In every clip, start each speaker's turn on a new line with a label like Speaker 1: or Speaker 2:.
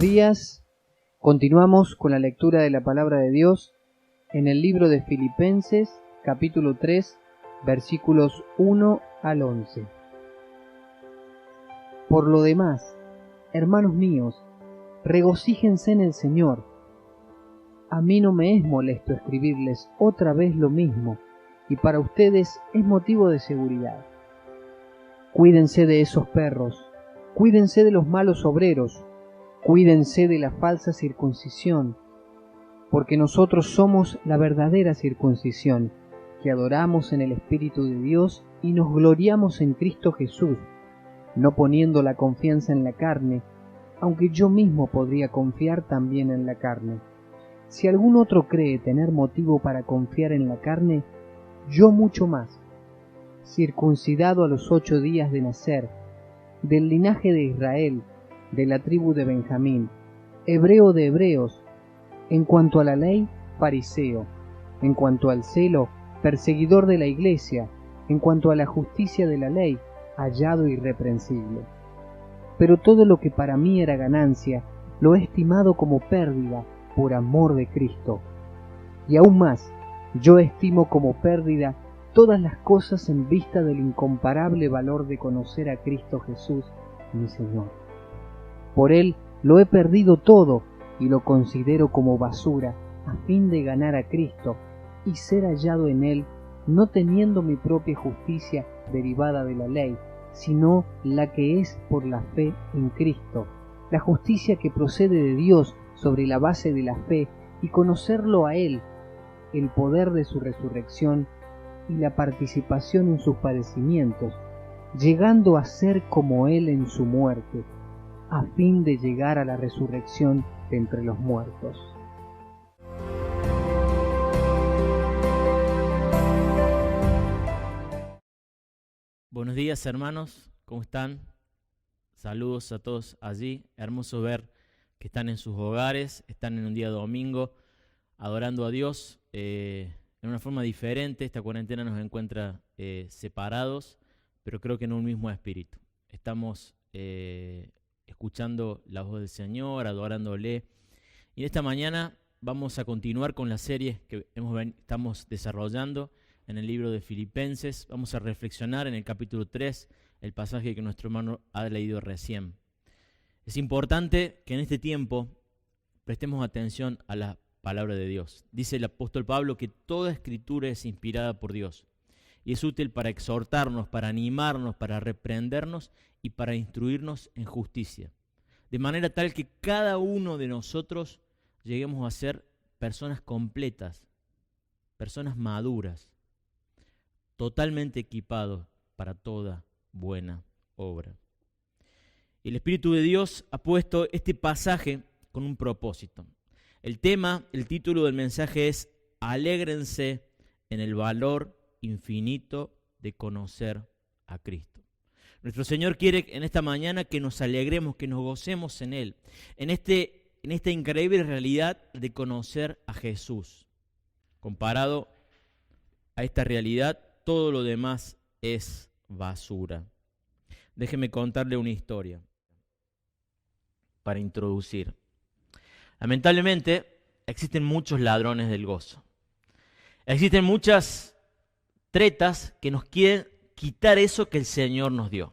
Speaker 1: días. Continuamos con la lectura de la palabra de Dios en el libro de Filipenses, capítulo 3, versículos 1 al 11. Por lo demás, hermanos míos, regocíjense en el Señor. A mí no me es molesto escribirles otra vez lo mismo, y para ustedes es motivo de seguridad. Cuídense de esos perros, cuídense de los malos obreros, cuídense de la falsa circuncisión, porque nosotros somos la verdadera circuncisión, que adoramos en el Espíritu de Dios y nos gloriamos en Cristo Jesús, no poniendo la confianza en la carne, aunque yo mismo podría confiar también en la carne. Si algún otro cree tener motivo para confiar en la carne, yo mucho más, circuncidado a los 8 días de nacer, del linaje de Israel, de la tribu de Benjamín, hebreo de hebreos, en cuanto a la ley, fariseo, en cuanto al celo, perseguidor de la iglesia, en cuanto a la justicia de la ley, hallado irreprensible. Pero todo lo que para mí era ganancia, lo he estimado como pérdida por amor de Cristo. Y aún más, yo estimo como pérdida todas las cosas en vista del incomparable valor de conocer a Cristo Jesús, mi Señor. Por Él lo he perdido todo y lo considero como basura, a fin de ganar a Cristo y ser hallado en Él, no teniendo mi propia justicia derivada de la ley, sino la que es por la fe en Cristo, la justicia que procede de Dios sobre la base de la fe, y conocerlo a Él, el poder de su resurrección y la participación en sus padecimientos, llegando a ser como Él en su muerte, a fin de llegar a la resurrección de entre los muertos.
Speaker 2: Buenos días, hermanos, ¿cómo están? Saludos a todos allí. Hermoso ver que están en sus hogares, están en un día domingo adorando a Dios en una forma diferente. Esta cuarentena nos encuentra separados, pero creo que en un mismo espíritu. Estamos escuchando la voz del Señor, adorándole. Y en esta mañana vamos a continuar con la serie que estamos desarrollando en el libro de Filipenses. Vamos a reflexionar en el capítulo 3, el pasaje que nuestro hermano ha leído recién. Es importante que en este tiempo prestemos atención a la palabra de Dios. Dice el apóstol Pablo que toda escritura es inspirada por Dios y es útil para exhortarnos, para animarnos, para reprendernos y para instruirnos en justicia, de manera tal que cada uno de nosotros lleguemos a ser personas completas, personas maduras, totalmente equipados para toda buena obra. El Espíritu de Dios ha puesto este pasaje con un propósito. El título del mensaje es Alégrense en el valor infinito de conocer a Cristo. Nuestro Señor quiere en esta mañana que nos alegremos, que nos gocemos en Él, en esta increíble realidad de conocer a Jesús. Comparado a esta realidad, todo lo demás es basura. Déjeme contarle una historia para introducir. Lamentablemente, existen muchos ladrones del gozo. Existen muchas tretas que nos quieren quitar eso que el Señor nos dio.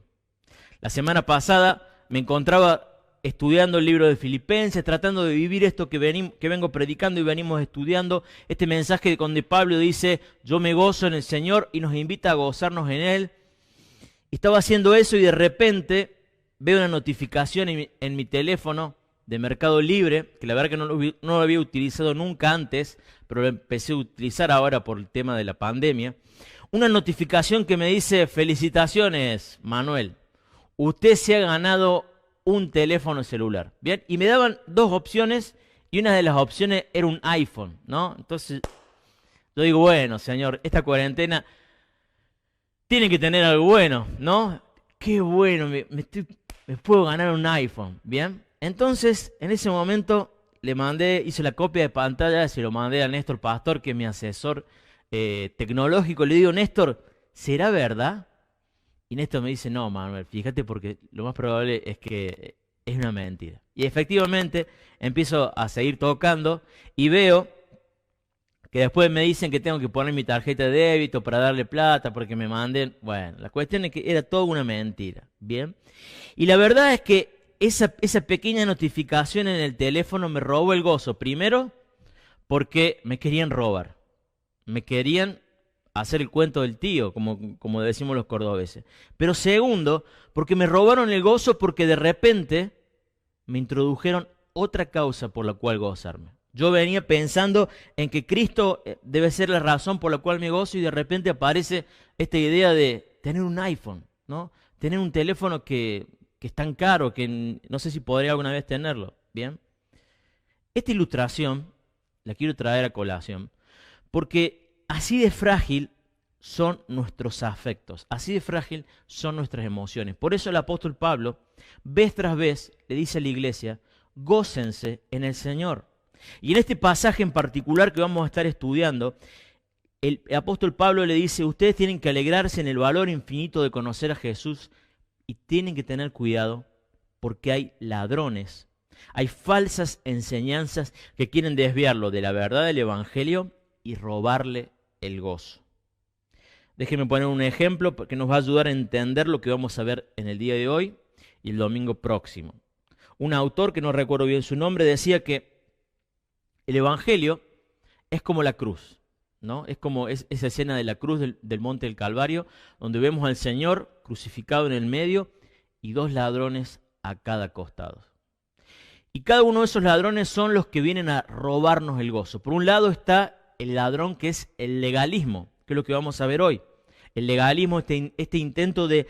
Speaker 2: La semana pasada me encontraba estudiando el libro de Filipenses, tratando de vivir esto que vengo predicando y venimos estudiando, este mensaje donde Pablo dice, yo me gozo en el Señor y nos invita a gozarnos en Él. Y estaba haciendo eso y de repente veo una notificación en mi teléfono de Mercado Libre, que la verdad que no lo había utilizado nunca antes, pero lo empecé a utilizar ahora por el tema de la pandemia. Una notificación que me dice, felicitaciones, Manuel, usted se ha ganado un teléfono celular. Bien, y me daban dos opciones y una de las opciones era un iPhone, ¿no? Entonces yo digo, bueno, señor, esta cuarentena tiene que tener algo bueno, ¿no? Qué bueno, me puedo ganar un iPhone, ¿bien? Entonces, en ese momento hice la copia de pantalla, se lo mandé a Néstor Pastor, que es mi asesor tecnológico. Le digo, Néstor, ¿será verdad? Y Néstor me dice, no, Manuel, fíjate porque lo más probable es que es una mentira. Y efectivamente empiezo a seguir tocando y veo que después me dicen que tengo que poner mi tarjeta de débito para darle plata porque me manden. Bueno, la cuestión es que era toda una mentira, ¿bien? Y la verdad es que esa pequeña notificación en el teléfono me robó el gozo. Primero, porque me querían robar. Me querían hacer el cuento del tío, como decimos los cordobeses. Pero segundo, porque me robaron el gozo porque de repente me introdujeron otra causa por la cual gozarme. Yo venía pensando en que Cristo debe ser la razón por la cual me gozo y de repente aparece esta idea de tener un iPhone, ¿no? Tener un teléfono que es tan caro que no sé si podría alguna vez tenerlo, ¿bien? Esta ilustración la quiero traer a colación porque así de frágil son nuestros afectos, así de frágil son nuestras emociones. Por eso el apóstol Pablo, vez tras vez, le dice a la iglesia, gócense en el Señor. Y en este pasaje en particular que vamos a estar estudiando, el apóstol Pablo le dice, ustedes tienen que alegrarse en el valor infinito de conocer a Jesús y tienen que tener cuidado porque hay ladrones, hay falsas enseñanzas que quieren desviarlo de la verdad del Evangelio y robarle el gozo. Déjenme poner un ejemplo que nos va a ayudar a entender lo que vamos a ver en el día de hoy y el domingo próximo. Un autor, que no recuerdo bien su nombre, decía que el Evangelio es como la cruz, ¿no? Es como esa escena de la cruz del Monte del Calvario, donde vemos al Señor crucificado en el medio y dos ladrones a cada costado. Y cada uno de esos ladrones son los que vienen a robarnos el gozo. Por un lado está el ladrón que es el legalismo, que es lo que vamos a ver hoy. El legalismo, este intento de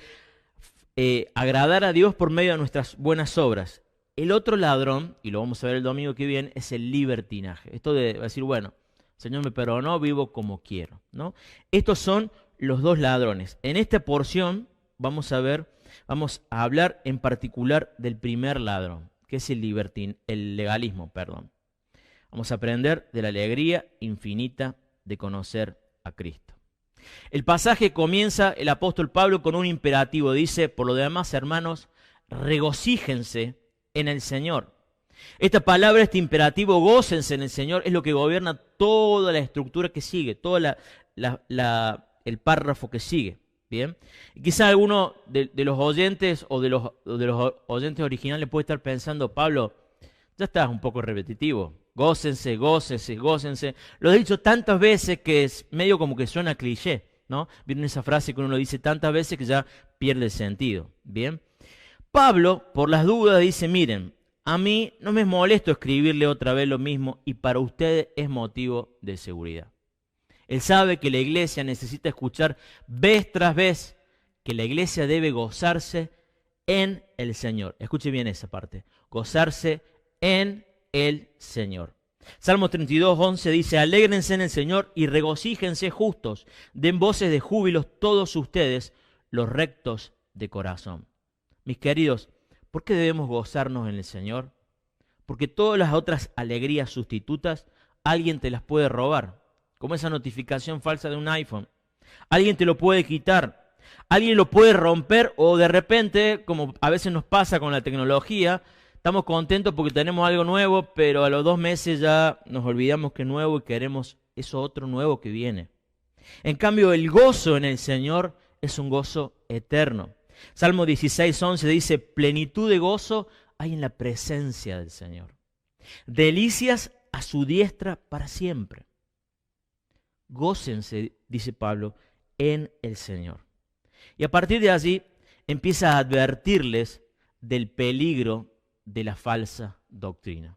Speaker 2: agradar a Dios por medio de nuestras buenas obras. El otro ladrón, y lo vamos a ver el domingo que viene, es el libertinaje. Esto de decir, bueno, el Señor me perdonó, vivo como quiero, ¿no? Estos son los dos ladrones. En esta porción vamos a hablar en particular del primer ladrón, que es el legalismo. Vamos a aprender de la alegría infinita de conocer a Cristo. El pasaje comienza el apóstol Pablo con un imperativo. Dice, por lo demás, hermanos, regocíjense en el Señor. Esta palabra, este imperativo, gócense en el Señor, es lo que gobierna toda la estructura que sigue, todo el párrafo que sigue. Bien, y quizá alguno de los oyentes o de los oyentes originales puede estar pensando, Pablo, ya estás un poco repetitivo. Gócense, gócense, gócense. Lo he dicho tantas veces que es medio como que suena cliché, ¿no? Viene esa frase que uno lo dice tantas veces que ya pierde el sentido. Bien. Pablo, por las dudas, dice, miren, a mí no me es molesto escribirle otra vez lo mismo y para ustedes es motivo de seguridad. Él sabe que la iglesia necesita escuchar vez tras vez que la iglesia debe gozarse en el Señor. Escuche bien esa parte. Gozarse en el Señor. Salmo 32:11 dice, alégrense en el Señor y regocíjense justos. Den voces de júbilos todos ustedes, los rectos de corazón. Mis queridos, ¿por qué debemos gozarnos en el Señor? Porque todas las otras alegrías sustitutas, alguien te las puede robar. Como esa notificación falsa de un iPhone. Alguien te lo puede quitar. Alguien lo puede romper o de repente, como a veces nos pasa con la tecnología, estamos contentos porque tenemos algo nuevo, pero a los 2 meses ya nos olvidamos que es nuevo y queremos eso otro nuevo que viene. En cambio, el gozo en el Señor es un gozo eterno. Salmo 16:11 dice, plenitud de gozo hay en la presencia del Señor. Delicias a su diestra para siempre. Gócense, dice Pablo, en el Señor. Y a partir de allí empieza a advertirles del peligro de la falsa doctrina.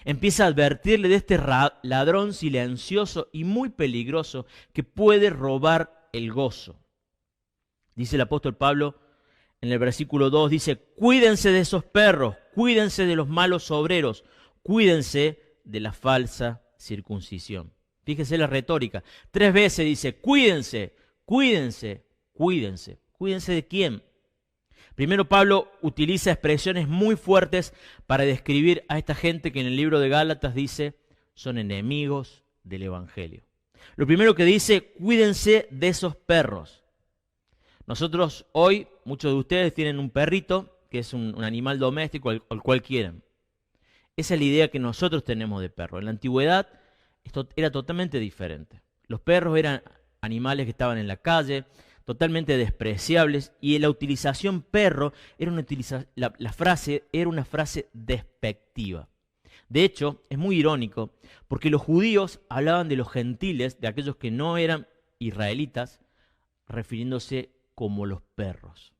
Speaker 2: Empieza a advertirles de este ladrón silencioso y muy peligroso que puede robar el gozo. Dice el apóstol Pablo en el versículo 2, dice, cuídense de esos perros, cuídense de los malos obreros, cuídense de la falsa circuncisión. Fíjese la retórica. 3 veces dice, cuídense, cuídense, cuídense. ¿Cuídense de quién? Primero Pablo utiliza expresiones muy fuertes para describir a esta gente que en el libro de Gálatas dice, son enemigos del Evangelio. Lo primero que dice, cuídense de esos perros. Nosotros hoy, muchos de ustedes tienen un perrito, que es un animal doméstico al cual quieran. Esa es la idea que nosotros tenemos de perro. En la antigüedad esto era totalmente diferente. Los perros eran animales que estaban en la calle, totalmente despreciables, y la utilización perro era la frase era una frase despectiva. De hecho, es muy irónico, porque los judíos hablaban de los gentiles, de aquellos que no eran israelitas, refiriéndose como los perros.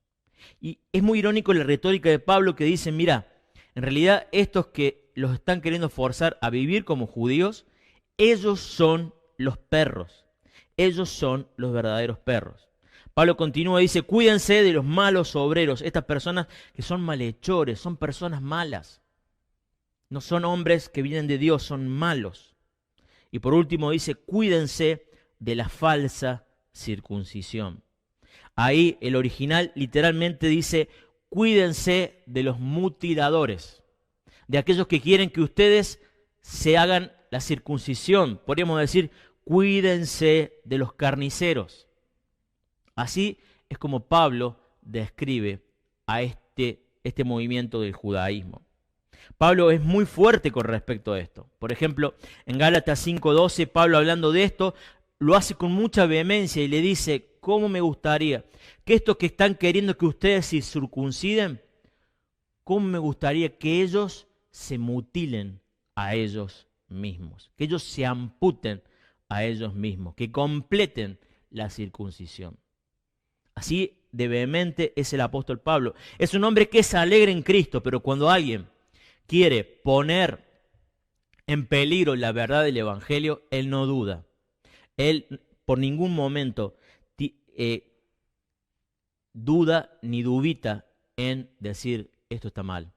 Speaker 2: Y es muy irónico la retórica de Pablo que dice, mira, en realidad estos que los están queriendo forzar a vivir como judíos, ellos son los perros, ellos son los verdaderos perros. Pablo continúa y dice, cuídense de los malos obreros, estas personas que son malhechores, son personas malas. No son hombres que vienen de Dios, son malos. Y por último dice, cuídense de la falsa circuncisión. Ahí el original literalmente dice, cuídense de los mutiladores, de aquellos que quieren que ustedes se hagan la circuncisión. Podríamos decir, cuídense de los carniceros. Así es como Pablo describe a este movimiento del judaísmo. Pablo es muy fuerte con respecto a esto. Por ejemplo, en Gálatas 5:12, Pablo hablando de esto, lo hace con mucha vehemencia y le dice, ¿cómo me gustaría que estos que están queriendo que ustedes se circunciden, cómo me gustaría que ellos se mutilen a ellos mismos, que ellos se amputen a ellos mismos, que completen la circuncisión? Así de vehemente es el apóstol Pablo. Es un hombre que es alegre en Cristo, pero cuando alguien quiere poner en peligro la verdad del Evangelio, él no duda. Él por ningún momento duda ni dubita en decir esto está mal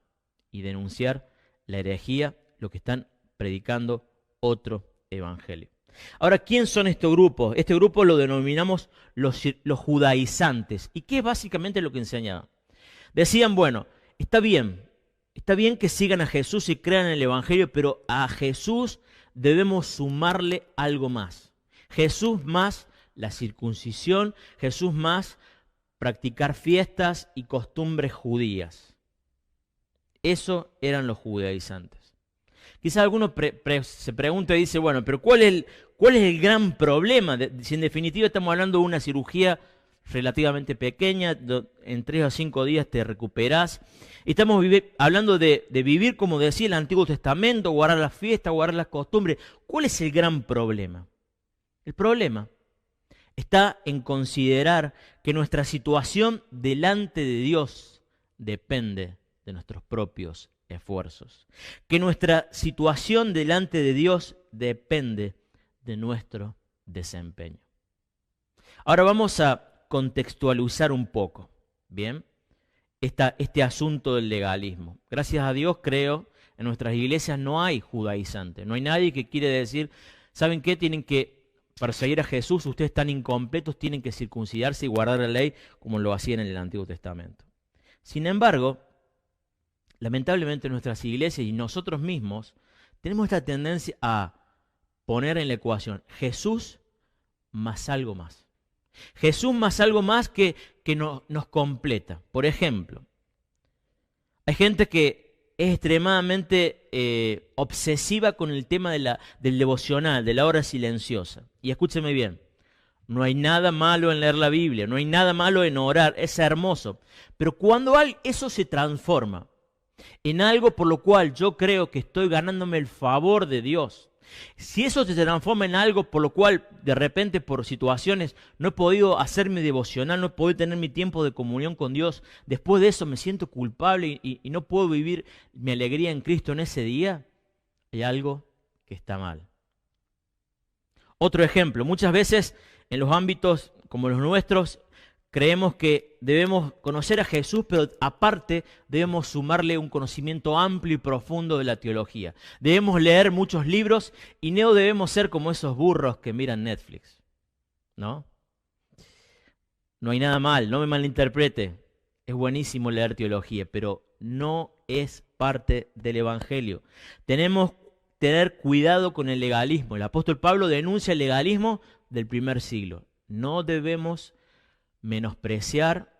Speaker 2: y denunciar la herejía, lo que están predicando otro evangelio. Ahora, ¿quién son estos grupos? Este grupo lo denominamos los judaizantes. ¿Y qué es básicamente lo que enseñaban? Decían, bueno, está bien que sigan a Jesús y crean en el evangelio, pero a Jesús debemos sumarle algo más. Jesús más la circuncisión, Jesús más practicar fiestas y costumbres judías. Eso eran los judaizantes. Quizás alguno se pregunta y dice, bueno, pero ¿cuál es el gran problema? Si en definitiva estamos hablando de una cirugía relativamente pequeña, en 3 o 5 días te recuperás. Estamos hablando de vivir como decía el Antiguo Testamento, guardar las fiestas, guardar las costumbres. ¿Cuál es el gran problema? El problema está en considerar que nuestra situación delante de Dios depende de nuestros propios esfuerzos. Que nuestra situación delante de Dios depende de nuestro desempeño. Ahora vamos a contextualizar un poco, ¿bien? Este asunto del legalismo. Gracias a Dios, creo, en nuestras iglesias no hay judaizantes. No hay nadie que quiere decir, ¿saben qué? Tienen que, para seguir a Jesús, ustedes están incompletos, tienen que circuncidarse y guardar la ley como lo hacían en el Antiguo Testamento. Sin embargo, lamentablemente nuestras iglesias y nosotros mismos tenemos esta tendencia a poner en la ecuación Jesús más algo más. Jesús más algo más que nos completa. Por ejemplo, hay gente que es extremadamente obsesiva con el tema del devocional, de la hora silenciosa. Y escúcheme bien, no hay nada malo en leer la Biblia, no hay nada malo en orar, es hermoso. Pero cuando eso se transforma en algo por lo cual yo creo que estoy ganándome el favor de Dios, si eso se transforma en algo por lo cual de repente por situaciones no he podido hacer mi devocional, no he podido tener mi tiempo de comunión con Dios, después de eso me siento culpable y no puedo vivir mi alegría en Cristo en ese día, hay algo que está mal. Otro ejemplo, muchas veces en los ámbitos como los nuestros creemos que debemos conocer a Jesús, pero aparte debemos sumarle un conocimiento amplio y profundo de la teología. Debemos leer muchos libros y no debemos ser como esos burros que miran Netflix, ¿no? No hay nada mal, no me malinterprete. Es buenísimo leer teología, pero no es parte del Evangelio. Tenemos que tener cuidado con el legalismo. El apóstol Pablo denuncia el legalismo del primer siglo. No debemos menospreciar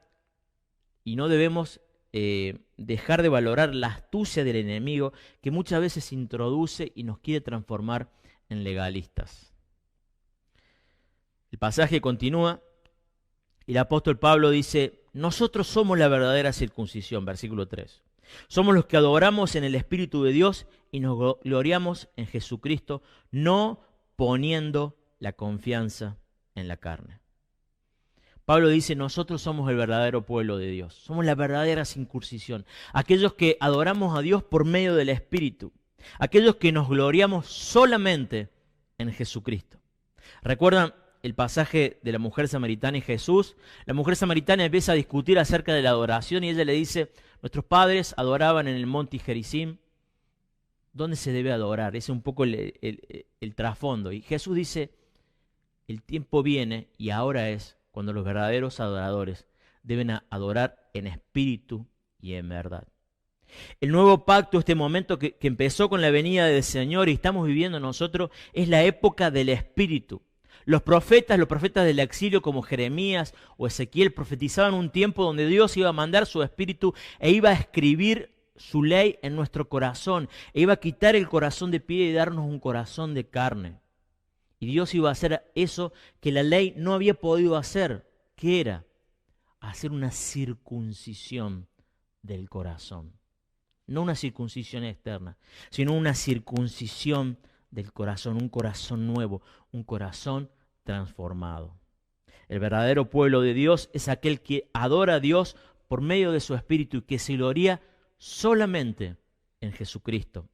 Speaker 2: y no debemos dejar de valorar la astucia del enemigo que muchas veces se introduce y nos quiere transformar en legalistas. El pasaje continúa y el apóstol Pablo dice: nosotros somos la verdadera circuncisión, versículo 3. Somos los que adoramos en el Espíritu de Dios y nos gloriamos en Jesucristo, no poniendo la confianza en la carne. Pablo dice: nosotros somos el verdadero pueblo de Dios, somos la verdadera circuncisión, aquellos que adoramos a Dios por medio del Espíritu, aquellos que nos gloriamos solamente en Jesucristo. ¿Recuerdan el pasaje de la mujer samaritana y Jesús? La mujer samaritana empieza a discutir acerca de la adoración y ella le dice: nuestros padres adoraban en el monte Gerizim. ¿Dónde se debe adorar? Ese es un poco el trasfondo. Y Jesús dice: el tiempo viene y ahora es cuando los verdaderos adoradores deben adorar en espíritu y en verdad. El nuevo pacto, este momento que empezó con la venida del Señor y estamos viviendo nosotros, es la época del Espíritu. Los profetas del exilio como Jeremías o Ezequiel profetizaban un tiempo donde Dios iba a mandar su Espíritu e iba a escribir su ley en nuestro corazón, e iba a quitar el corazón de piedra y darnos un corazón de carne. Y Dios iba a hacer eso que la ley no había podido hacer. ¿Qué era? Hacer una circuncisión del corazón. No una circuncisión externa, sino una circuncisión del corazón, un corazón nuevo, un corazón transformado. El verdadero pueblo de Dios es aquel que adora a Dios por medio de su Espíritu y que se gloria solamente en Jesucristo.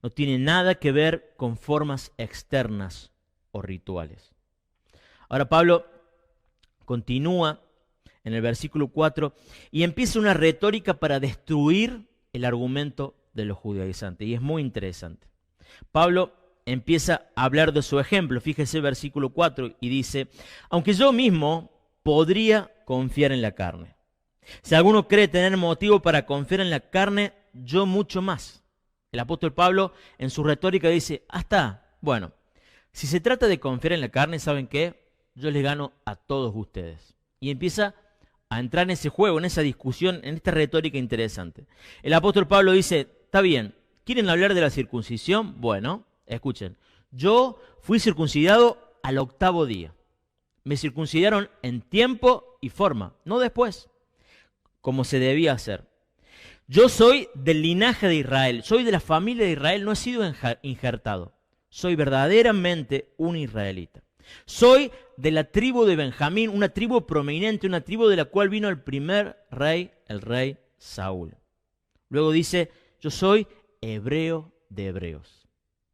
Speaker 2: No tiene nada que ver con formas externas o rituales. Ahora Pablo continúa en el versículo 4 y empieza una retórica para destruir el argumento de los judaizantes. Y es muy interesante. Pablo empieza a hablar de su ejemplo. Fíjese el versículo 4 y dice: aunque yo mismo podría confiar en la carne. Si alguno cree tener motivo para confiar en la carne, yo mucho más. El apóstol Pablo en su retórica dice: bueno, si se trata de confiar en la carne, ¿saben qué? Yo les gano a todos ustedes. Y empieza a entrar en ese juego, en esa discusión, en esta retórica interesante. El apóstol Pablo dice: está bien, ¿quieren hablar de la circuncisión? Bueno, escuchen, yo fui circuncidado al 8º día. Me circuncidaron en tiempo y forma, no después, como se debía hacer. Yo soy del linaje de Israel, soy de la familia de Israel, no he sido injertado. Soy verdaderamente un israelita. Soy de la tribu de Benjamín, una tribu prominente, una tribu de la cual vino el primer rey, el rey Saúl. Luego dice: yo soy hebreo de hebreos.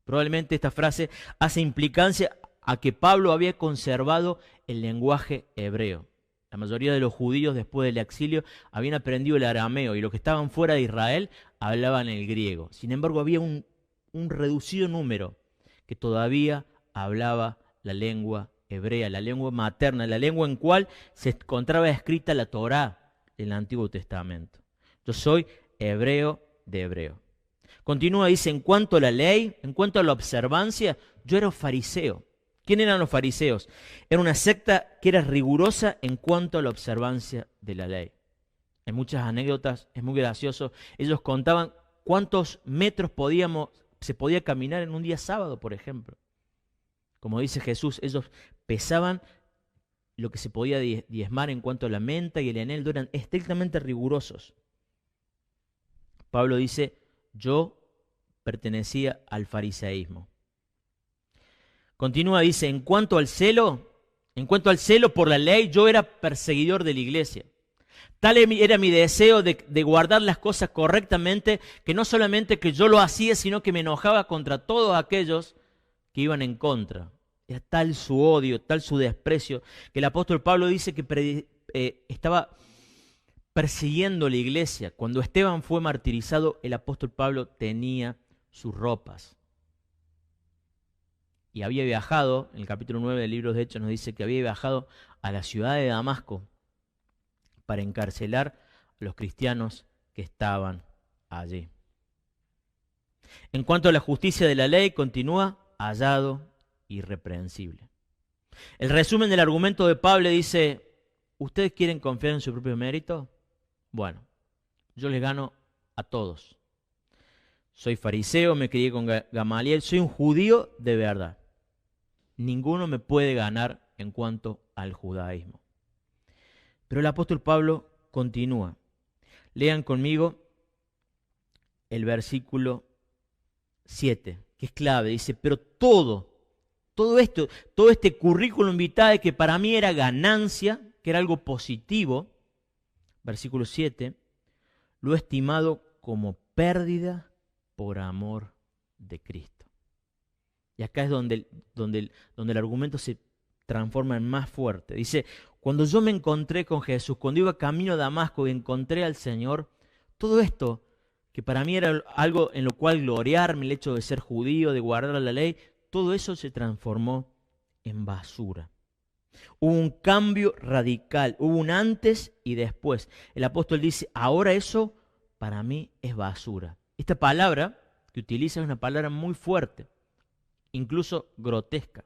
Speaker 2: Probablemente esta frase hace implicancia a que Pablo había conservado el lenguaje hebreo. La mayoría de los judíos después del exilio habían aprendido el arameo y los que estaban fuera de Israel hablaban el griego. Sin embargo, había un reducido número que todavía hablaba la lengua hebrea, la lengua materna, la lengua en cual se encontraba escrita la Torá del Antiguo Testamento. Yo soy hebreo de hebreo. Continúa, dice: en cuanto a la ley, en cuanto a la observancia, yo era fariseo. ¿Quién eran los fariseos? Era una secta que era rigurosa en cuanto a la observancia de la ley. Hay muchas anécdotas, es muy gracioso. Ellos contaban cuántos metros se podía caminar en un día sábado, por ejemplo. Como dice Jesús, ellos pesaban lo que se podía diezmar en cuanto a la menta y el eneldo, eran estrictamente rigurosos. Pablo dice: yo pertenecía al fariseísmo. Continúa, dice: en cuanto al celo por la ley, yo era perseguidor de la iglesia. Tal era mi deseo de guardar las cosas correctamente, que no solamente que yo lo hacía, sino que me enojaba contra todos aquellos que iban en contra. Era tal su odio, tal su desprecio, que el apóstol Pablo dice que estaba persiguiendo la iglesia. Cuando Esteban fue martirizado, el apóstol Pablo tenía sus ropas. Y había viajado, en el capítulo 9 del libro de Hechos nos dice que había viajado a la ciudad de Damasco para encarcelar a los cristianos que estaban allí. En cuanto a la justicia de la ley, continúa: hallado irreprensible. El resumen del argumento de Pablo dice: ¿ustedes quieren confiar en su propio mérito? Bueno, yo les gano a todos. Soy fariseo, me crié con Gamaliel, soy un judío de verdad. Ninguno me puede ganar en cuanto al judaísmo. Pero el apóstol Pablo continúa. Lean conmigo el versículo 7, que es clave. Dice, pero todo esto, todo este currículum vitae que para mí era ganancia, que era algo positivo, versículo 7, lo he estimado como pérdida por amor de Cristo. Y acá es donde el argumento se transforma en más fuerte. Dice, cuando yo me encontré con Jesús, cuando iba camino a Damasco y encontré al Señor, todo esto, que para mí era algo en lo cual gloriarme, el hecho de ser judío, de guardar la ley, todo eso se transformó en basura. Hubo un cambio radical, hubo un antes y después. El apóstol dice, ahora eso para mí es basura. Esta palabra que utiliza es una palabra muy fuerte, incluso grotesca.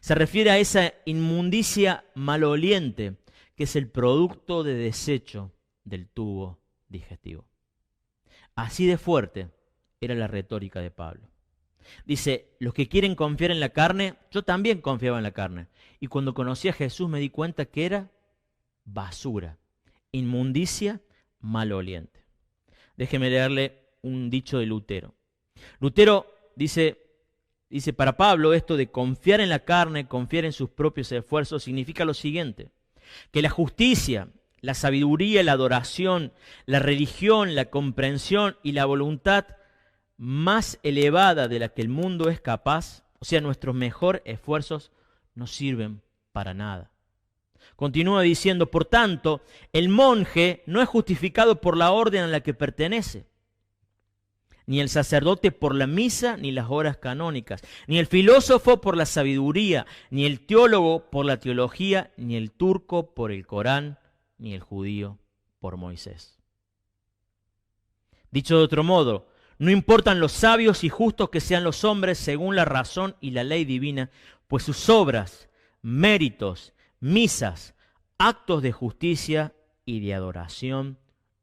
Speaker 2: Se refiere a esa inmundicia maloliente que es el producto de desecho del tubo digestivo. Así de fuerte era la retórica de Pablo. Dice, los que quieren confiar en la carne, yo también confiaba en la carne. Y cuando conocí a Jesús me di cuenta que era basura, inmundicia maloliente. Déjeme leerle un dicho de Lutero. Lutero dice, para Pablo esto de confiar en la carne, confiar en sus propios esfuerzos, significa lo siguiente, que la justicia, la sabiduría, la adoración, la religión, la comprensión y la voluntad más elevada de la que el mundo es capaz, o sea, nuestros mejores esfuerzos, no sirven para nada. Continúa diciendo, por tanto, el monje no es justificado por la orden a la que pertenece, ni el sacerdote por la misa ni las horas canónicas, ni el filósofo por la sabiduría, ni el teólogo por la teología, ni el turco por el Corán, ni el judío por Moisés. Dicho de otro modo, no importan los sabios y justos que sean los hombres según la razón y la ley divina, pues sus obras, méritos, misas, actos de justicia y de adoración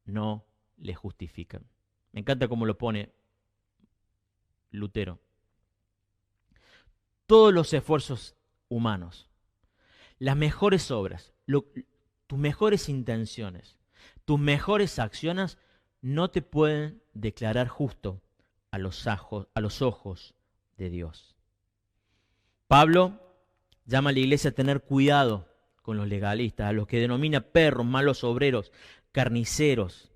Speaker 2: no le justifican. Me encanta cómo lo pone Lutero. Todos los esfuerzos humanos, las mejores obras, tus mejores intenciones, tus mejores acciones no te pueden declarar justo a los ojos de Dios. Pablo llama a la iglesia a tener cuidado con los legalistas, a los que denomina perros, malos obreros, carniceros.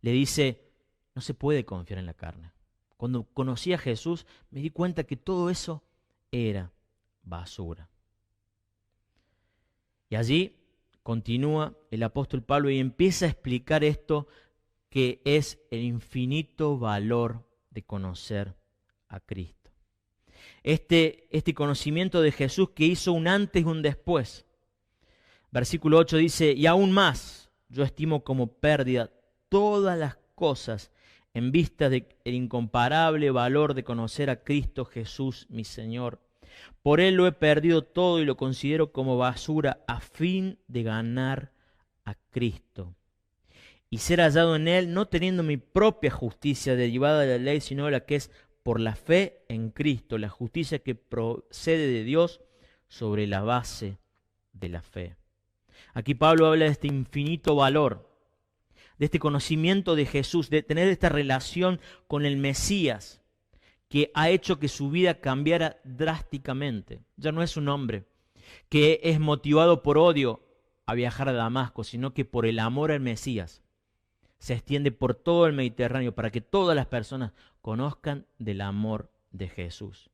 Speaker 2: Le dice, no se puede confiar en la carne. Cuando conocí a Jesús me di cuenta que todo eso era basura. Y allí continúa el apóstol Pablo y empieza a explicar esto que es el infinito valor de conocer a Cristo. Este conocimiento de Jesús que hizo un antes y un después. Versículo 8 dice, y aún más, yo estimo como pérdida todas las cosas en vista del incomparable valor de conocer a Cristo Jesús, mi Señor. Por Él lo he perdido todo y lo considero como basura a fin de ganar a Cristo y ser hallado en Él, no teniendo mi propia justicia derivada de la ley, sino la que es por la fe en Cristo, la justicia que procede de Dios sobre la base de la fe. Aquí Pablo habla de este infinito valor, de este conocimiento de Jesús, de tener esta relación con el Mesías, que ha hecho que su vida cambiara drásticamente. Ya no es un hombre que es motivado por odio a viajar a Damasco, sino que por el amor al Mesías se extiende por todo el Mediterráneo para que todas las personas conozcan del amor de Jesús.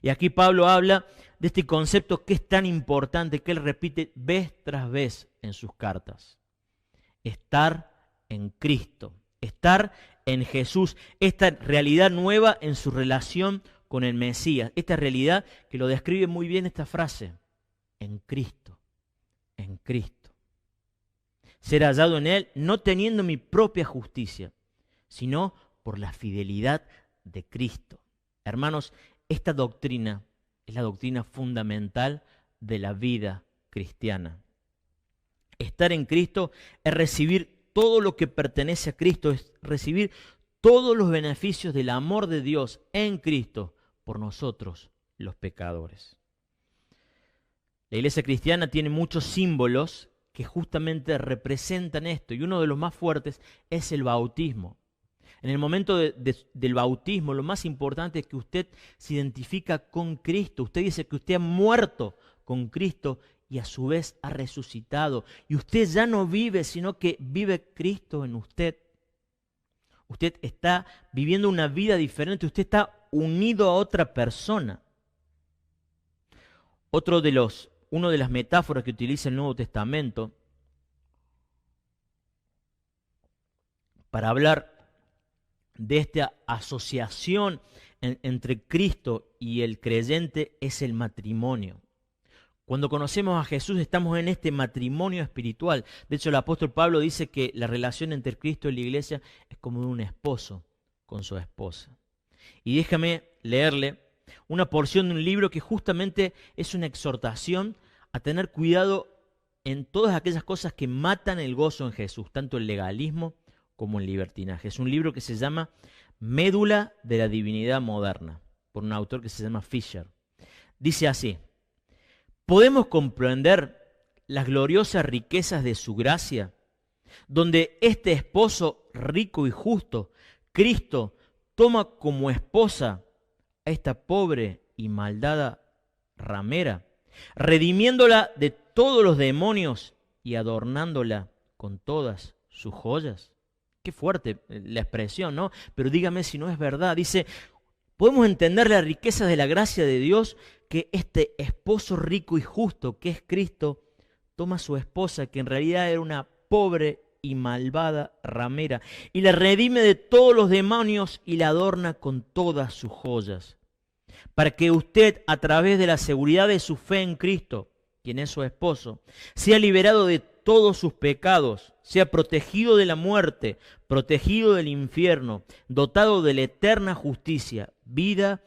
Speaker 2: Y aquí Pablo habla de este concepto que es tan importante, que él repite vez tras vez en sus cartas. Estar en Cristo, estar en Jesús, esta realidad nueva en su relación con el Mesías, esta realidad que lo describe muy bien esta frase, en Cristo, en Cristo. Ser hallado en Él, no teniendo mi propia justicia, sino por la fidelidad de Cristo. Hermanos, esta doctrina es la doctrina fundamental de la vida cristiana. Estar en Cristo es recibir todo lo que pertenece a Cristo, es recibir todos los beneficios del amor de Dios en Cristo por nosotros, los pecadores. La iglesia cristiana tiene muchos símbolos que justamente representan esto, y uno de los más fuertes es el bautismo. En el momento del bautismo, lo más importante es que usted se identifica con Cristo. Usted dice que usted ha muerto con Cristo y a su vez ha resucitado. Y usted ya no vive, sino que vive Cristo en usted. Usted está viviendo una vida diferente, usted está unido a otra persona. Una de las metáforas que utiliza el Nuevo Testamento para hablar de esta asociación entre Cristo y el creyente es el matrimonio. Cuando conocemos a Jesús estamos en este matrimonio espiritual. De hecho, el apóstol Pablo dice que la relación entre Cristo y la iglesia es como de un esposo con su esposa. Y déjame leerle una porción de un libro que justamente es una exhortación a tener cuidado en todas aquellas cosas que matan el gozo en Jesús, tanto el legalismo como el libertinaje. Es un libro que se llama Médula de la Divinidad Moderna, por un autor que se llama Fisher. Dice así: ¿podemos comprender las gloriosas riquezas de su gracia, donde este esposo rico y justo, Cristo, toma como esposa a esta pobre y maldada ramera, redimiéndola de todos los demonios y adornándola con todas sus joyas? Qué fuerte la expresión, ¿no? Pero dígame si no es verdad. Dice, podemos entender la riqueza de la gracia de Dios, que este esposo rico y justo, que es Cristo, toma a su esposa, que en realidad era una pobre y malvada ramera, y la redime de todos los demonios y la adorna con todas sus joyas, para que usted, a través de la seguridad de su fe en Cristo, quien es su esposo, sea liberado de todos sus pecados, sea protegido de la muerte, protegido del infierno, dotado de la eterna justicia, vida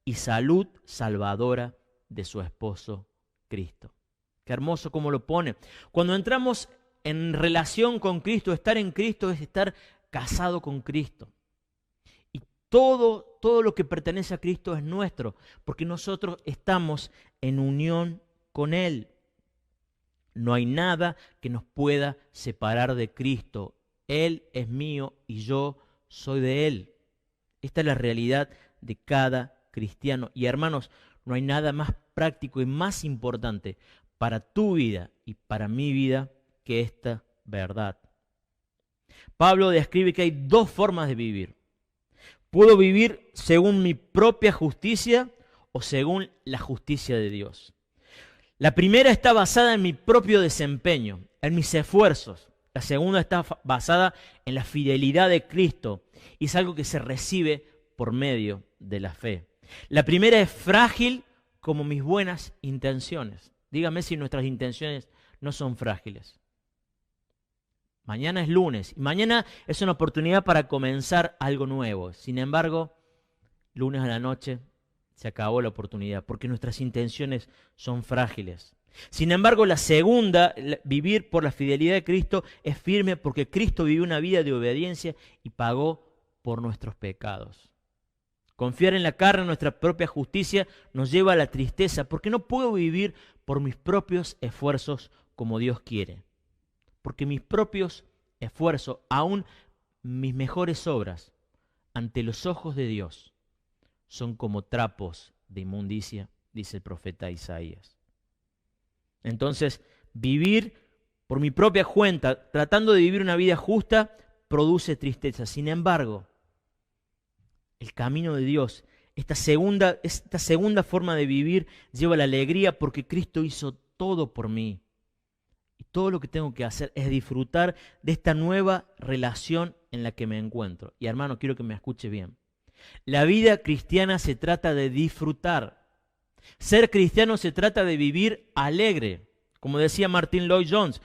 Speaker 2: y salud salvadora de su esposo Cristo. Qué hermoso cómo lo pone. Cuando entramos en relación con Cristo, estar en Cristo es estar casado con Cristo. Y todo lo que pertenece a Cristo es nuestro, porque nosotros estamos en unión con Él. No hay nada que nos pueda separar de Cristo. Él es mío y yo soy de Él. Esta es la realidad de cada cristiano. Y hermanos, no hay nada más práctico y más importante para tu vida y para mi vida que esta verdad. Pablo describe que hay dos formas de vivir. Puedo vivir según mi propia justicia o según la justicia de Dios. La primera está basada en mi propio desempeño, en mis esfuerzos. La segunda está basada en la fidelidad de Cristo y es algo que se recibe por medio de la fe. La primera es frágil como mis buenas intenciones. Dígame si nuestras intenciones no son frágiles. Mañana es lunes y mañana es una oportunidad para comenzar algo nuevo. Sin embargo, lunes a la noche se acabó la oportunidad porque nuestras intenciones son frágiles. Sin embargo, la segunda, vivir por la fidelidad de Cristo, es firme porque Cristo vivió una vida de obediencia y pagó por nuestros pecados. Confiar en la carne, en nuestra propia justicia, nos lleva a la tristeza porque no puedo vivir por mis propios esfuerzos como Dios quiere. Porque mis propios esfuerzos, aún mis mejores obras, ante los ojos de Dios, son como trapos de inmundicia, dice el profeta Isaías. Entonces, vivir por mi propia cuenta, tratando de vivir una vida justa, produce tristeza. Sin embargo, el camino de Dios, esta segunda forma de vivir, lleva la alegría porque Cristo hizo todo por mí. Y todo lo que tengo que hacer es disfrutar de esta nueva relación en la que me encuentro. Y hermano, quiero que me escuche bien. La vida cristiana se trata de disfrutar. Ser cristiano se trata de vivir alegre. Como decía Martin Lloyd-Jones,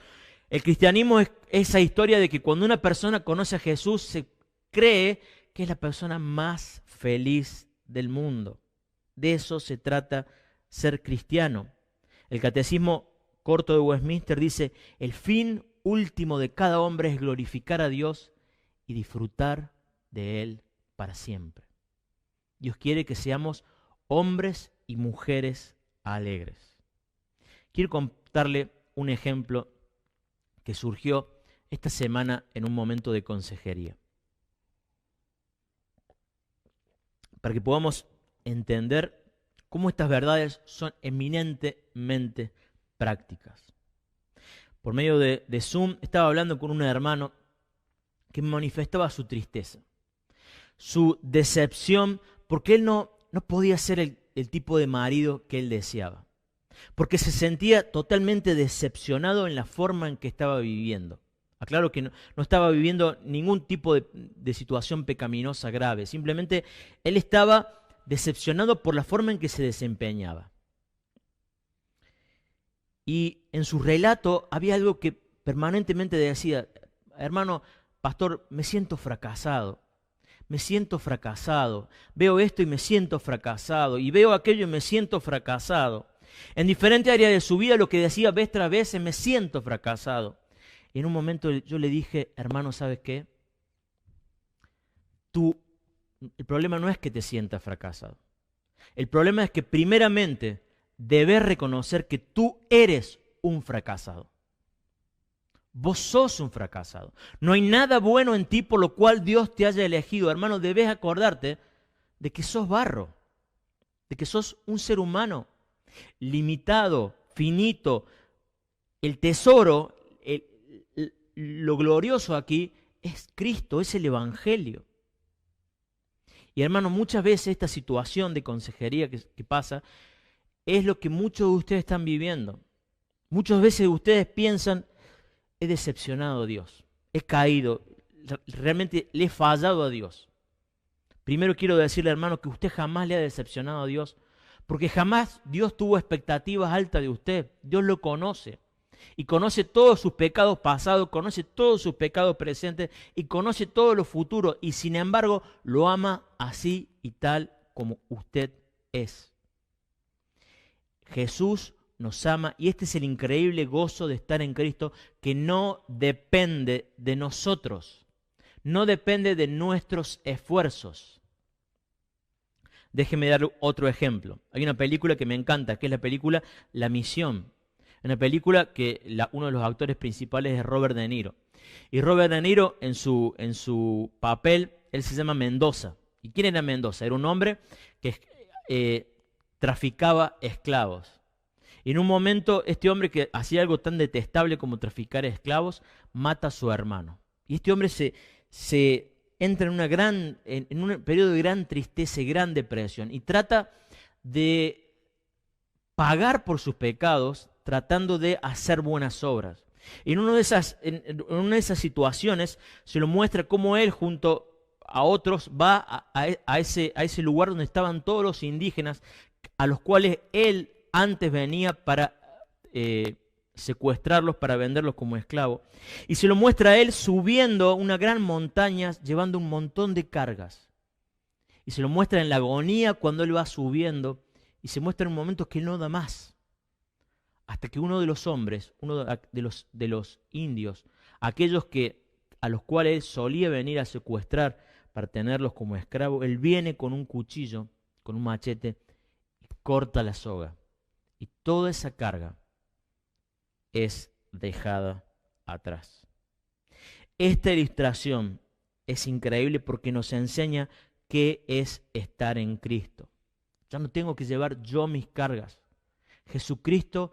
Speaker 2: el cristianismo es esa historia de que cuando una persona conoce a Jesús se cree que es la persona más feliz del mundo. De eso se trata ser cristiano. El Catecismo Corto de Westminster dice, el fin último de cada hombre es glorificar a Dios y disfrutar de Él para siempre. Dios quiere que seamos hombres y mujeres alegres. Quiero contarle un ejemplo que surgió esta semana en un momento de consejería, para que podamos entender cómo estas verdades son eminentemente prácticas. Por medio de Zoom estaba hablando con un hermano que me manifestaba su tristeza, su decepción, porque él no podía ser el tipo de marido que él deseaba, porque se sentía totalmente decepcionado en la forma en que estaba viviendo. Aclaro que no estaba viviendo ningún tipo de situación pecaminosa grave, simplemente él estaba decepcionado por la forma en que se desempeñaba. Y en su relato había algo que permanentemente decía: hermano, pastor, me siento fracasado, veo esto y me siento fracasado, y veo aquello y me siento fracasado. En diferentes áreas de su vida lo que decía vez tras vez es: me siento fracasado. Y en un momento yo le dije: hermano, ¿sabes qué? El problema no es que te sientas fracasado. El problema es que primeramente debes reconocer que tú eres un fracasado. Vos sos un fracasado. No hay nada bueno en ti por lo cual Dios te haya elegido. Hermano, debes acordarte de que sos barro, de que sos un ser humano limitado, finito. El tesoro, lo glorioso aquí es Cristo, es el Evangelio. Y hermano, muchas veces esta situación de consejería que pasa es lo que muchos de ustedes están viviendo. Muchas veces ustedes piensan: he decepcionado a Dios, he caído, realmente le he fallado a Dios. Primero quiero decirle, hermano, que usted jamás le ha decepcionado a Dios, porque jamás Dios tuvo expectativas altas de usted. Dios lo conoce. Y conoce todos sus pecados pasados, conoce todos sus pecados presentes y conoce todo lo futuro. Y sin embargo, lo ama así y tal como usted es. Jesús nos ama y este es el increíble gozo de estar en Cristo, que no depende de nosotros, no depende de nuestros esfuerzos. Déjeme dar otro ejemplo. Hay una película que me encanta, que es la película La Misión. Una película que uno de los actores principales es Robert De Niro. Y Robert De Niro en su papel, él se llama Mendoza. ¿Y quién era Mendoza? Era un hombre que traficaba esclavos. Y en un momento este hombre, que hacía algo tan detestable como traficar esclavos, mata a su hermano. Y este hombre se entra en un periodo de gran tristeza y gran depresión y trata de pagar por sus pecados tratando de hacer buenas obras. Y en una de esas situaciones se lo muestra cómo él junto a otros va a ese lugar donde estaban todos los indígenas a los cuales él antes venía para secuestrarlos, para venderlos como esclavos. Y se lo muestra a él subiendo una gran montaña llevando un montón de cargas. Y se lo muestra en la agonía cuando él va subiendo y se muestra en un momento que él no da más. Hasta que uno de los hombres, uno de los indios, aquellos a los cuales él solía venir a secuestrar para tenerlos como esclavos, él viene con un cuchillo, con un machete, y corta la soga. Y toda esa carga es dejada atrás. Esta ilustración es increíble porque nos enseña qué es estar en Cristo. Ya no tengo que llevar yo mis cargas. Jesucristo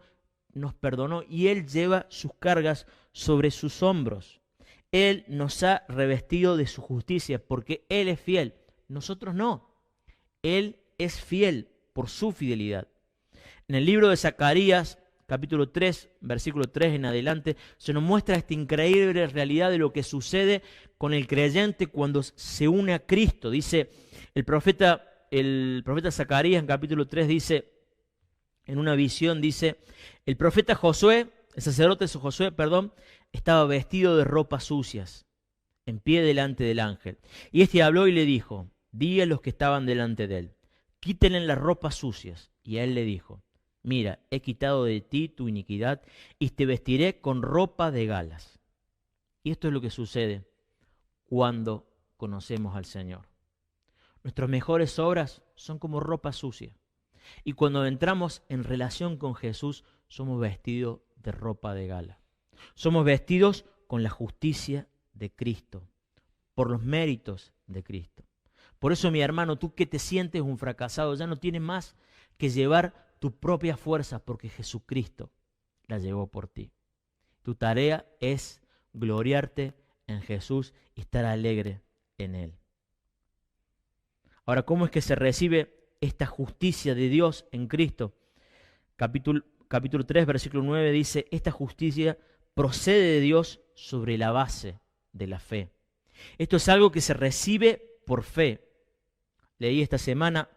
Speaker 2: nos perdonó y Él lleva sus cargas sobre sus hombros. Él nos ha revestido de su justicia porque Él es fiel. Nosotros no. Él es fiel por su fidelidad. En el libro de Zacarías, capítulo 3, versículo 3 en adelante, se nos muestra esta increíble realidad de lo que sucede con el creyente cuando se une a Cristo. Dice el profeta Zacarías en capítulo 3, dice, en una visión, dice: el profeta Josué, el sacerdote Josué, estaba vestido de ropas sucias, en pie delante del ángel. Y este habló y le dijo: di a los que estaban delante de él, quítenle las ropas sucias. Y a él le dijo: mira, he quitado de ti tu iniquidad y te vestiré con ropa de galas. Y esto es lo que sucede cuando conocemos al Señor. Nuestras mejores obras son como ropa sucia. Y cuando entramos en relación con Jesús, somos vestidos de ropa de gala. Somos vestidos con la justicia de Cristo, por los méritos de Cristo. Por eso, mi hermano, tú que te sientes un fracasado, ya no tienes más que llevar tu propia fuerza, porque Jesucristo la llevó por ti. Tu tarea es gloriarte en Jesús y estar alegre en Él. Ahora, ¿cómo es que se recibe esta justicia de Dios en Cristo? Capítulo 3, versículo 9 dice, esta justicia procede de Dios sobre la base de la fe. Esto es algo que se recibe por fe. Leí esta semana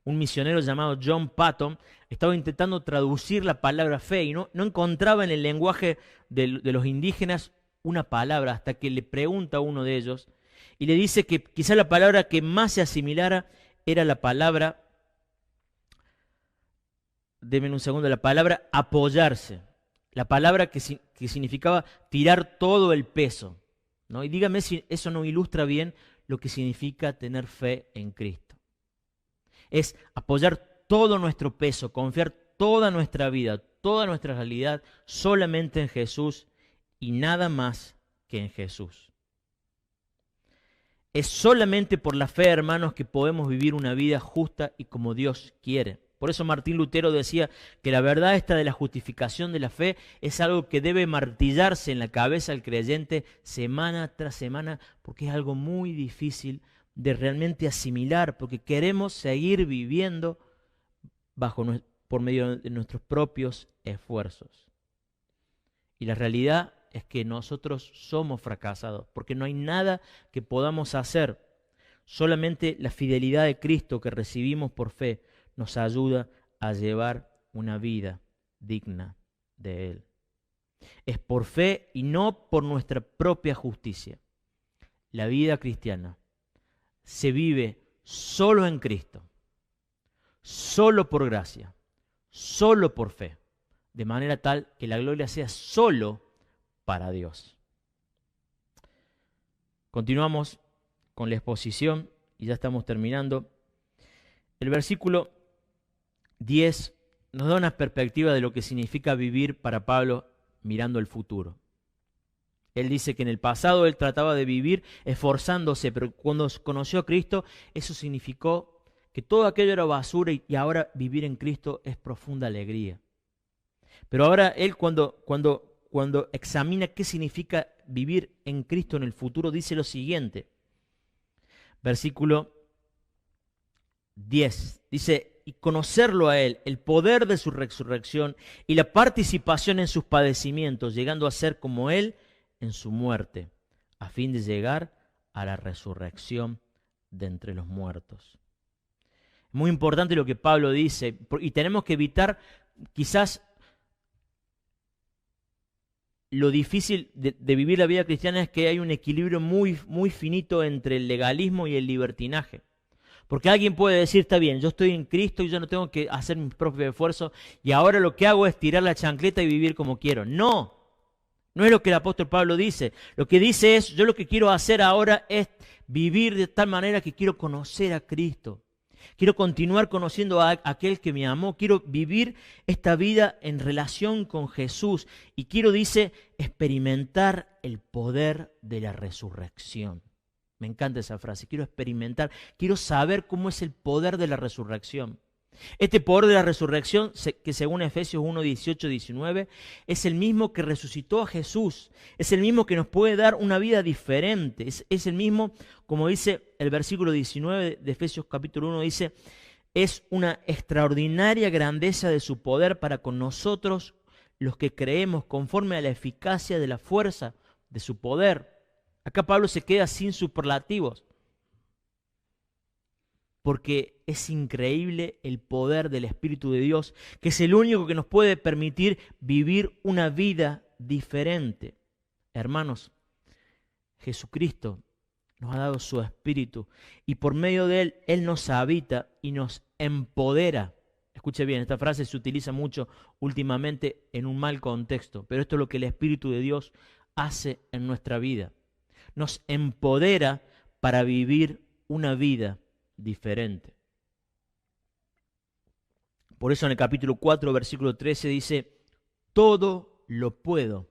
Speaker 2: un misionero llamado John Patton, estaba intentando traducir la palabra fe y no encontraba en el lenguaje de los indígenas una palabra, hasta que le pregunta a uno de ellos y le dice que quizá la palabra que más se asimilara era la palabra, denme un segundo, la palabra apoyarse, la palabra que significaba tirar todo el peso, ¿no? Y dígame si eso no ilustra bien lo que significa tener fe en Cristo. Es apoyar todo nuestro peso, confiar toda nuestra vida, toda nuestra realidad solamente en Jesús y nada más que en Jesús. Es solamente por la fe, hermanos, que podemos vivir una vida justa y como Dios quiere. Por eso Martín Lutero decía que la verdad esta de la justificación de la fe es algo que debe martillarse en la cabeza del creyente semana tras semana, porque es algo muy difícil de realmente asimilar, porque queremos seguir viviendo por medio de nuestros propios esfuerzos. Y la realidad es que nosotros somos fracasados, porque no hay nada que podamos hacer. Solamente la fidelidad de Cristo que recibimos por fe nos ayuda a llevar una vida digna de Él. Es por fe y no por nuestra propia justicia. La vida cristiana se vive solo en Cristo, solo por gracia, solo por fe, de manera tal que la gloria sea solo para Dios. Continuamos con la exposición y ya estamos terminando. El versículo 10 nos da una perspectiva de lo que significa vivir para Pablo mirando el futuro. Él dice que en el pasado él trataba de vivir esforzándose, pero cuando conoció a Cristo, eso significó que todo aquello era basura y ahora vivir en Cristo es profunda alegría. Pero ahora él cuando examina qué significa vivir en Cristo en el futuro, dice lo siguiente. Versículo 10, dice, y conocerlo a Él, el poder de su resurrección y la participación en sus padecimientos, llegando a ser como Él en su muerte, a fin de llegar a la resurrección de entre los muertos. Muy importante lo que Pablo dice, y tenemos que evitar quizás lo difícil de vivir la vida cristiana es que hay un equilibrio muy, muy finito entre el legalismo y el libertinaje. Porque alguien puede decir, está bien, yo estoy en Cristo y yo no tengo que hacer mis propios esfuerzos y ahora lo que hago es tirar la chancleta y vivir como quiero. No es lo que el apóstol Pablo dice. Lo que dice es, yo lo que quiero hacer ahora es vivir de tal manera que quiero conocer a Cristo. Quiero continuar conociendo a aquel que me amó. Quiero vivir esta vida en relación con Jesús. Y quiero, dice, experimentar el poder de la resurrección. Me encanta esa frase. Quiero experimentar, quiero saber cómo es el poder de la resurrección. Este poder de la resurrección, que según Efesios 1, 18, 19, es el mismo que resucitó a Jesús. Es el mismo que nos puede dar una vida diferente. Es el mismo, como dice el versículo 19 de Efesios capítulo 1, dice, es una extraordinaria grandeza de su poder para con nosotros, los que creemos, conforme a la eficacia de la fuerza de su poder. Acá Pablo se queda sin superlativos, porque es increíble el poder del Espíritu de Dios, que es el único que nos puede permitir vivir una vida diferente. Hermanos, Jesucristo nos ha dado su Espíritu y por medio de Él, Él nos habita y nos empodera. Escuche bien, esta frase se utiliza mucho últimamente en un mal contexto, pero esto es lo que el Espíritu de Dios hace en nuestra vida. Nos empodera para vivir una vida diferente. Por eso en el capítulo 4, versículo 13 dice, todo lo puedo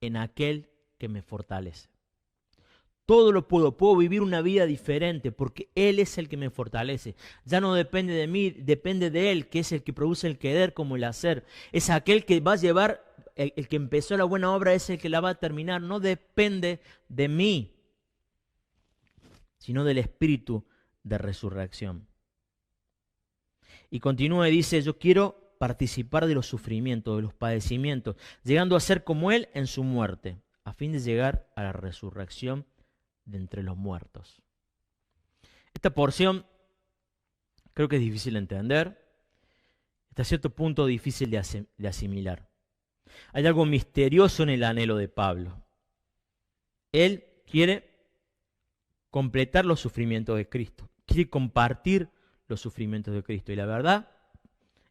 Speaker 2: en aquel que me fortalece. Todo lo puedo vivir una vida diferente porque Él es el que me fortalece. Ya no depende de mí, depende de Él, que es el que produce el querer como el hacer. Es aquel que va a llevar, el que empezó la buena obra es el que la va a terminar. No depende de mí, sino del Espíritu de resurrección. Y continúa y dice, yo quiero participar de los sufrimientos, de los padecimientos, llegando a ser como Él en su muerte, a fin de llegar a la resurrección de entre los muertos. Esta porción creo que es difícil de entender, hasta cierto punto difícil de asimilar. Hay algo misterioso en el anhelo de Pablo. Él quiere completar los sufrimientos de Cristo, quiere compartir los sufrimientos de Cristo. Y la verdad,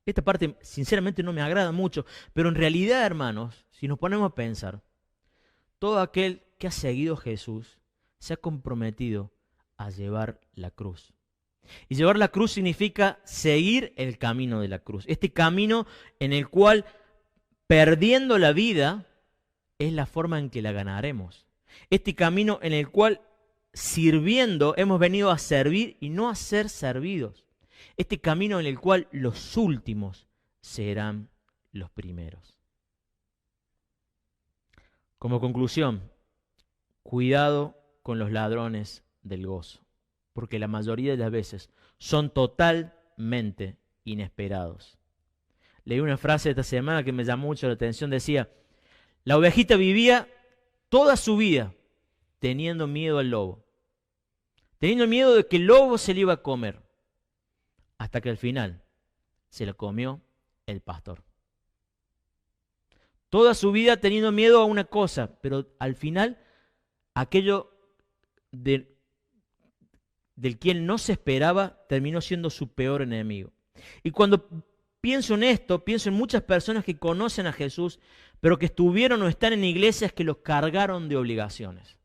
Speaker 2: esta parte sinceramente no me agrada mucho, pero en realidad, hermanos, si nos ponemos a pensar, todo aquel que ha seguido a Jesús se ha comprometido a llevar la cruz. Y llevar la cruz significa seguir el camino de la cruz. Este camino en el cual, perdiendo la vida, es la forma en que la ganaremos. Este camino en el cual, sirviendo, hemos venido a servir y no a ser servidos. Este camino en el cual los últimos serán los primeros. Como conclusión, cuidado con los ladrones del gozo, porque la mayoría de las veces son totalmente inesperados. Leí una frase esta semana que me llamó mucho la atención, decía, la ovejita vivía toda su vida teniendo miedo al lobo, teniendo miedo de que el lobo se le iba a comer, hasta que al final se lo comió el pastor. Toda su vida teniendo miedo a una cosa, pero al final aquello del quien no se esperaba terminó siendo su peor enemigo. Y cuando pienso en esto, pienso en muchas personas que conocen a Jesús, pero que estuvieron o están en iglesias que los cargaron de obligaciones.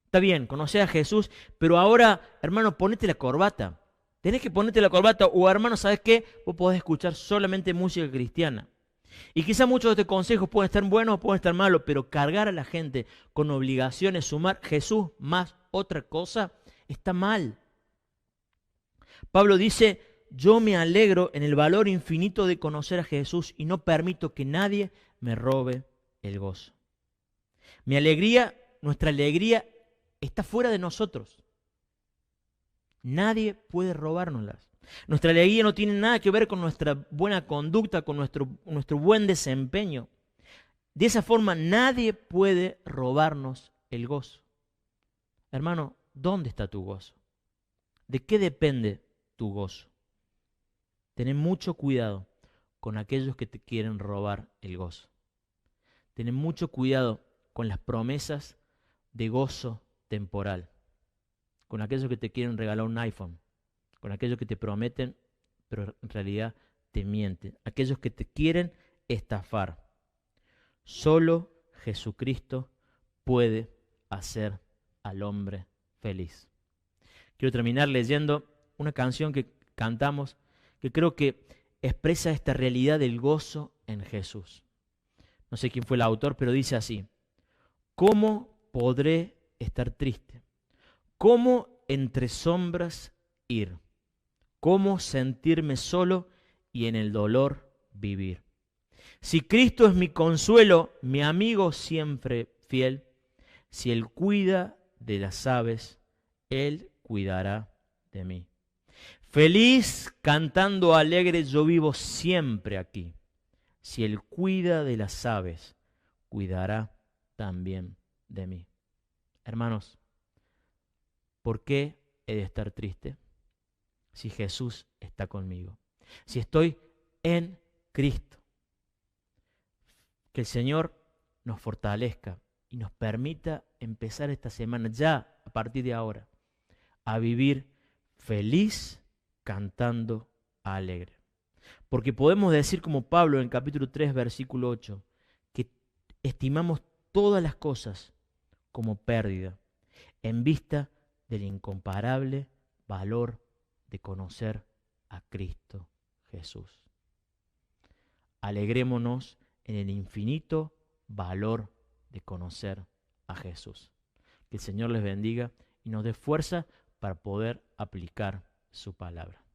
Speaker 2: Está bien, conocer a Jesús, pero ahora, hermano, ponete la corbata. Tenés que ponerte la corbata, o hermano, ¿sabes qué? Vos podés escuchar solamente música cristiana. Y quizá muchos de estos consejos pueden estar buenos o pueden estar malos, pero cargar a la gente con obligaciones, sumar Jesús más otra cosa, está mal. Pablo dice, yo me alegro en el valor infinito de conocer a Jesús y no permito que nadie me robe el gozo. Mi alegría, nuestra alegría está fuera de nosotros. Nadie puede robárnoslas. Nuestra alegría no tiene nada que ver con nuestra buena conducta, con nuestro buen desempeño. De esa forma nadie puede robarnos el gozo. Hermano, ¿dónde está tu gozo? ¿De qué depende tu gozo? Ten mucho cuidado con aquellos que te quieren robar el gozo. Ten mucho cuidado con las promesas de gozo temporal, con aquellos que te quieren regalar un iPhone, con aquellos que te prometen, pero en realidad te mienten, aquellos que te quieren estafar. Solo Jesucristo puede hacer al hombre feliz. Quiero terminar leyendo una canción que cantamos que creo que expresa esta realidad del gozo en Jesús. No sé quién fue el autor, pero dice así: ¿cómo podré estar triste? ¿Cómo entre sombras ir? ¿Cómo sentirme solo y en el dolor vivir? Si Cristo es mi consuelo, mi amigo siempre fiel, si Él cuida de las aves, Él cuidará de mí. Feliz, cantando alegre, yo vivo siempre aquí. Si Él cuida de las aves, cuidará también de mí. Hermanos, ¿por qué he de estar triste? Si Jesús está conmigo, si estoy en Cristo. Que el Señor nos fortalezca y nos permita empezar esta semana, ya a partir de ahora, a vivir feliz, cantando alegre. Porque podemos decir como Pablo en el capítulo 3, versículo 8, que estimamos todas las cosas como pérdida en vista del incomparable valor de conocer a Cristo Jesús. Alegrémonos en el infinito valor de conocer a Jesús. Que el Señor les bendiga y nos dé fuerza para poder aplicar su palabra.